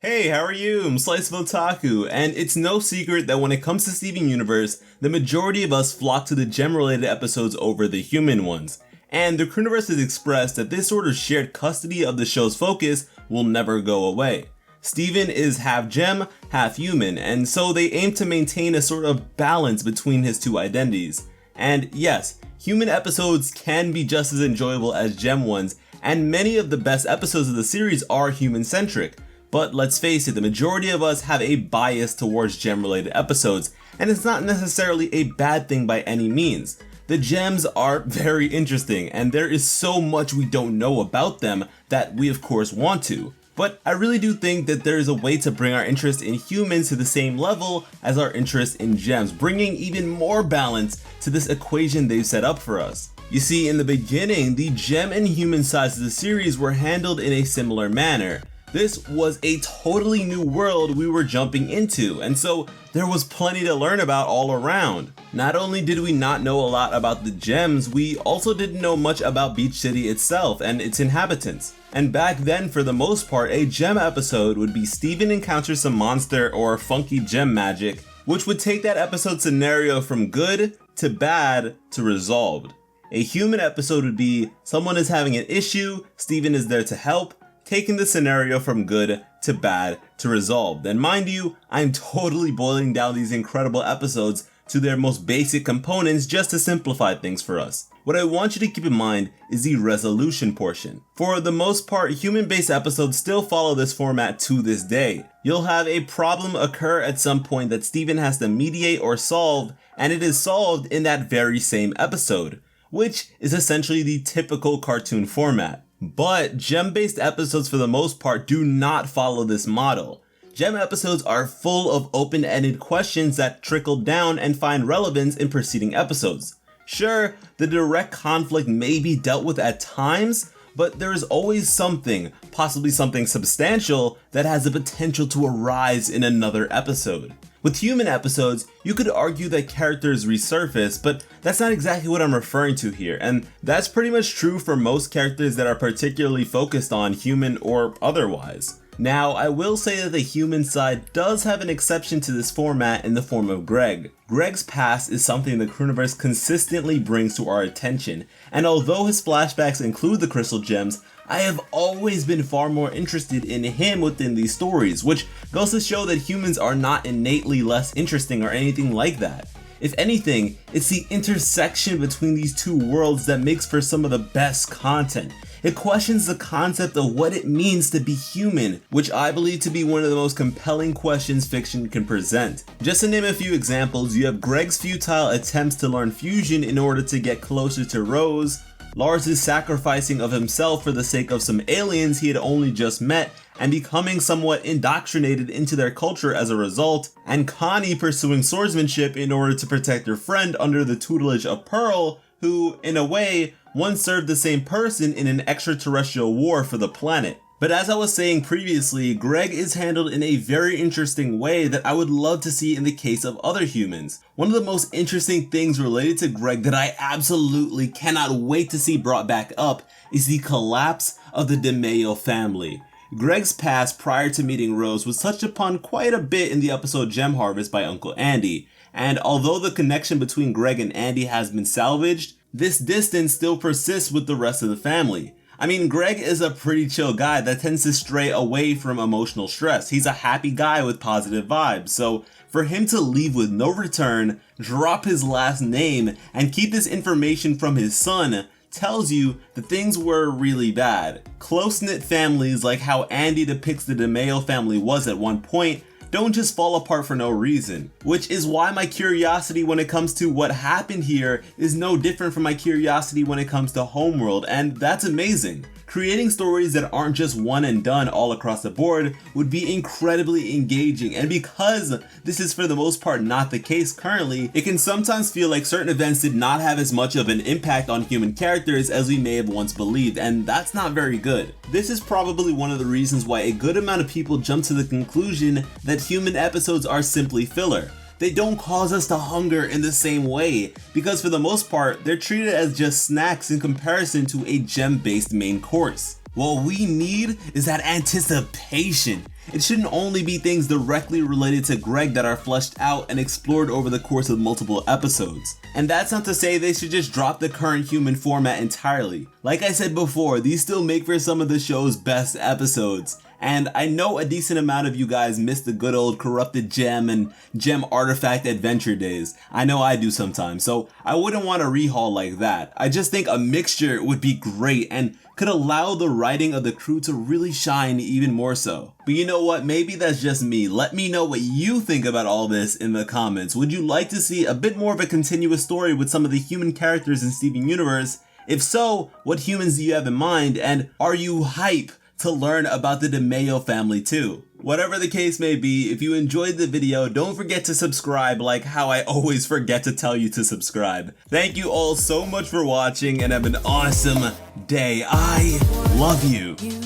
Hey, how are you? I'm SliceofOtaku, and it's no secret that when it comes to Steven Universe, the majority of us flock to the gem-related episodes over the human ones. And the Crewniverse has expressed that this sort of shared custody of the show's focus will never go away. Steven is half gem, half human, and so they aim to maintain a sort of balance between his two identities. And yes, human episodes can be just as enjoyable as gem ones, and many of the best episodes of the series are human-centric. But let's face it, the majority of us have a bias towards gem-related episodes, and it's not necessarily a bad thing by any means. The gems are very interesting, and there is so much we don't know about them that we of course want to. But I really do think that there is a way to bring our interest in humans to the same level as our interest in gems, bringing even more balance to this equation they've set up for us. You see, in the beginning, the gem and human sides of the series were handled in a similar manner. This was a totally new world we were jumping into, and so there was plenty to learn about all around. Not only did we not know a lot about the gems, we also didn't know much about Beach City itself and its inhabitants. And back then, for the most part, a gem episode would be Steven encounters some monster or funky gem magic, which would take that episode scenario from good to bad to resolved. A human episode would be someone is having an issue, Steven is there to help, taking the scenario from good to bad to resolved. And mind you, I'm totally boiling down these incredible episodes to their most basic components just to simplify things for us. What I want you to keep in mind is the resolution portion. For the most part, human-based episodes still follow this format to this day. You'll have a problem occur at some point that Steven has to mediate or solve, and it is solved in that very same episode, which is essentially the typical cartoon format. But gem-based episodes for the most part do not follow this model. Gem episodes are full of open-ended questions that trickle down and find relevance in preceding episodes. Sure, the direct conflict may be dealt with at times, but there is always something, possibly something substantial, that has the potential to arise in another episode. With human episodes, you could argue that characters resurface, but that's not exactly what I'm referring to here, and that's pretty much true for most characters that are particularly focused on human or otherwise. Now, I will say that the human side does have an exception to this format in the form of Greg. Greg's past is something the Crewniverse consistently brings to our attention, and although his flashbacks include the crystal gems, I have always been far more interested in him within these stories, which goes to show that humans are not innately less interesting or anything like that. If anything, it's the intersection between these two worlds that makes for some of the best content. It questions the concept of what it means to be human, which I believe to be one of the most compelling questions fiction can present. Just to name a few examples, you have Greg's futile attempts to learn fusion in order to get closer to Rose, Lars' sacrificing of himself for the sake of some aliens he had only just met and becoming somewhat indoctrinated into their culture as a result, and Connie pursuing swordsmanship in order to protect her friend under the tutelage of Pearl, who, in a way, once served the same person in an extraterrestrial war for the planet. But as I was saying previously, Greg is handled in a very interesting way that I would love to see in the case of other humans. One of the most interesting things related to Greg that I absolutely cannot wait to see brought back up is the collapse of the DeMayo family. Greg's past prior to meeting Rose was touched upon quite a bit in the episode Gem Harvest by Uncle Andy, and although the connection between Greg and Andy has been salvaged, this distance still persists with the rest of the family. I mean, Greg is a pretty chill guy that tends to stray away from emotional stress. He's a happy guy with positive vibes, so for him to leave with no return, drop his last name, and keep this information from his son tells you that things were really bad. Close-knit families like how Andy depicts the DeMayo family was at one point don't just fall apart for no reason, which is why my curiosity when it comes to what happened here is no different from my curiosity when it comes to Homeworld, and that's amazing. Creating stories that aren't just one and done all across the board would be incredibly engaging, and because this is for the most part not the case currently, it can sometimes feel like certain events did not have as much of an impact on human characters as we may have once believed, and that's not very good. This is probably one of the reasons why a good amount of people jump to the conclusion that human episodes are simply filler. They don't cause us to hunger in the same way, because for the most part, they're treated as just snacks in comparison to a gem-based main course. What we need is that anticipation. It shouldn't only be things directly related to Greg that are fleshed out and explored over the course of multiple episodes. And that's not to say they should just drop the current human format entirely. Like I said before, these still make for some of the show's best episodes. And I know a decent amount of you guys miss the good old corrupted gem and gem artifact adventure days. I know I do sometimes, so I wouldn't want a rehaul like that. I just think a mixture would be great and could allow the writing of the crew to really shine even more so. But you know what, maybe that's just me. Let me know what you think about all this in the comments. Would you like to see a bit more of a continuous story with some of the human characters in Steven Universe? If so, what humans do you have in mind, and are you hype to learn about the DeMayo family too? Whatever the case may be, if you enjoyed the video, don't forget to subscribe like how I always forget to tell you to subscribe. Thank you all so much for watching and have an awesome day. I love you.